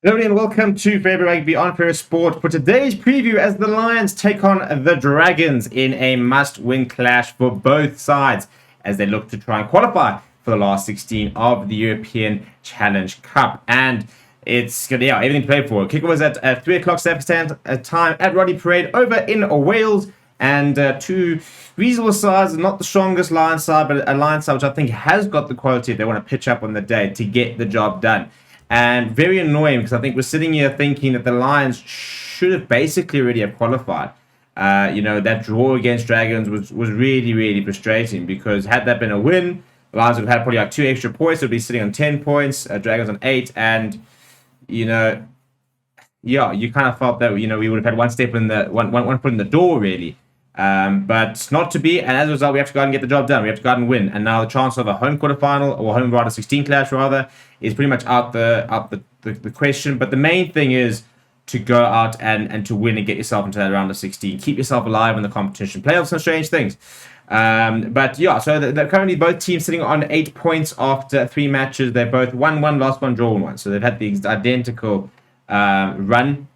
Hello and welcome to Favorite Rugby on Favorite Sport for today's preview as the Lions take on the Dragons in a must-win clash for both sides as they look to try and qualify for the last 16 of the European Challenge Cup. And it's everything to play for. Kickoff was at 3 o'clock South African time at Rugby Parade over in Wales. And two reasonable sides, not the strongest Lions side, but a Lions side which I think has got the quality if they want to pitch up on the day to get the job done. And very annoying because I think we're sitting here thinking that the Lions should have basically already have qualified. That draw against Dragons was really, really frustrating because had that been a win, the Lions would have had probably like 2 extra points. They'd be sitting on 10 points, Dragons on 8. And, you kind of felt that, we would have had one step in the, one foot in the door, really. But not to be, and as a result, we have to go out and get the job done. We have to go out and win. And now the chance of a home quarterfinal or home round of 16 clash rather is pretty much out the question. But the main thing is to go out and to win and get yourself into that round of 16. Keep yourself alive in the competition. Playoffs and strange things. So they're currently both teams sitting on 8 points after 3 matches. They're both 1-1, lost 1, drawn 1. So they've had the identical run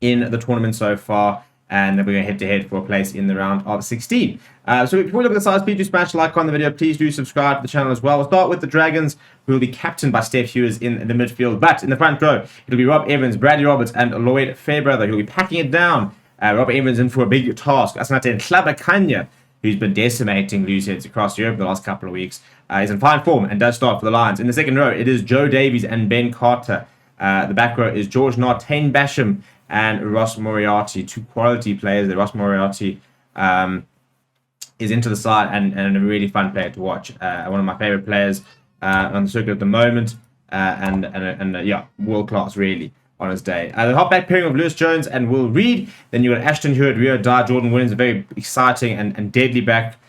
in the tournament so far. And then we're going head-to-head for a place in the round of 16. So before we look at the sides, please do smash a like on the video. Please do subscribe to the channel as well. We'll start with the Dragons, who will be captained by Steph Hughes in the midfield. But in the front row, it'll be Rob Evans, Bradley Roberts, and Lloyd Fairbrother, who will be packing it down. Rob Evans in for a big task. Asante Tlabakanya, who's been decimating loose heads across Europe the last couple of weeks, is in fine form and does start for the Lions. In the second row, it is Joe Davies and Ben Carter. The back row is George Knott, Tane Basham, and Ross Moriarty, 2 quality players. The Ross Moriarty is into the side and a really fun player to watch. One of my favorite players on the circuit at the moment, world class really on his day. The halfback pairing of Lewis Jones and Will Reed. Then you got Ashton Hewitt, Rio Dye, Jordan Williams, a very exciting and deadly back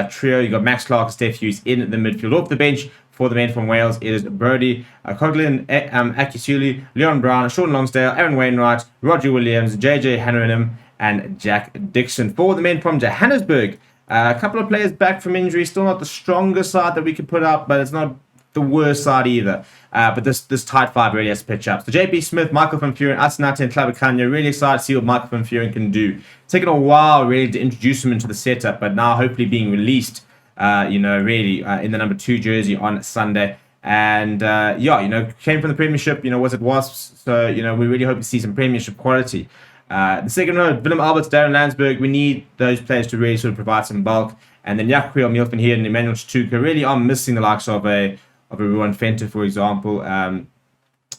trio. You got Max Clark and Steph Hughes in the midfield. Off the bench for the men from Wales, it is Brody Coughlin, Akisuli, Leon Brown, Sean Longsdale, Aaron Wainwright, Roger Williams, JJ Hanrahan, and Jack Dixon. For the men from Johannesburg, a couple of players back from injury, still not the strongest side that we could put up, but it's not the worst side either. But this tight 5 really has to pitch up. So JP Smith, Michael van Vuuren, Asenate and Tlabakanya, really excited to see what Michael van Vuuren can do. It's taken a while really to introduce him into the setup, but now hopefully being released in the number 2 jersey on Sunday. And, came from the Premiership, was at Wasps. So, we really hope to see some Premiership quality. The second row, Willem Alberts, Darren Landsberg. We need those players to really sort of provide some bulk. And then Jaco Kriel, Miel van Heerden, and Emmanuel Tuka really are missing the likes of a Ruan Venter, for example, of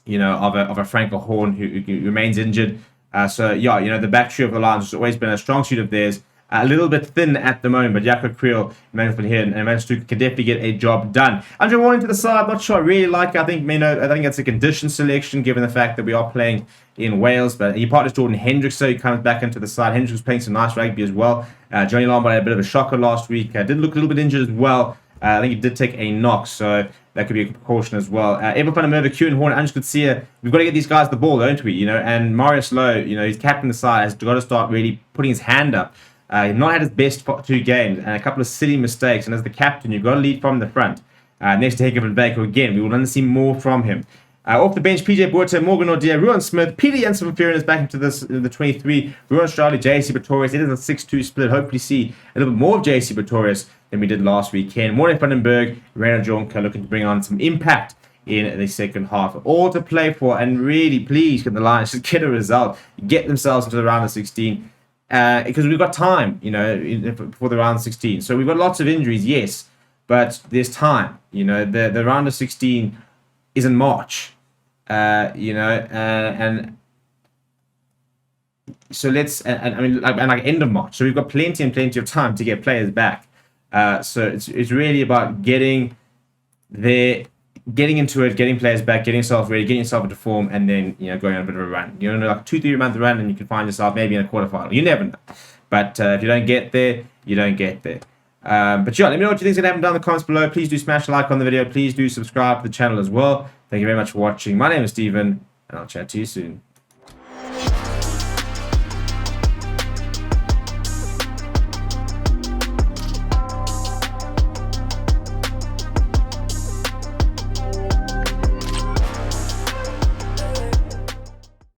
a Frank Horn who remains injured. The back trio of the Lions has always been a strong suit of theirs. A little bit thin at the moment, but Jaco Kriel, Emmanuel van Heerden, and Emmanuel Tuka can definitely get a job done. Andre Warren to the side, not sure I really like it. I think it's a condition selection given the fact that we are playing in Wales, but he partners Jordan Hendricks, so he comes back into the side. Hendricks was playing some nice rugby as well. Johnny Lombard had a bit of a shocker last week. Did look a little bit injured as well. I think he did take a knock, so that could be a precaution as well. Evan van der Merwe, Kieran Horn, Ange Coetzee, we've got to get these guys the ball, don't we? And Marius Lowe, he's captain the side, has got to start really putting his hand up. He's not had his best 2 games and a couple of silly mistakes. And as the captain, you've got to lead from the front. Next to Heike van Baker again, we will want to see more from him. Off the bench, PJ Boerter, Morgan Ordia, Ruan Smith, Peter Janssen van Vuuren is back into the 23. Ruan Strali, JC Pretorius. It is a 6-2 split. Hopefully see a little bit more of JC Pretorius than we did last weekend. Morne Vandenberg, Reina Jonker looking to bring on some impact in the second half. All to play for, and really please can the Lions just get a result, get themselves into the round of 16. Because we've got time, for the round of 16. So we've got lots of injuries, yes, but there's time. The round of 16 is in March, and so like end of March. So we've got plenty of time to get players back. So it's really about getting into it, getting players back, getting yourself ready, getting yourself into form, and then going on a bit of a run. Like 2-3 month run, and you can find yourself maybe in a quarterfinal. You never know. But if you don't get there, you don't get there. Let me know what you think's gonna happen down in the comments below. Please do smash a like on the video. Please do subscribe to the channel as well. Thank you very much for watching. My name is Steven, and I'll chat to you soon.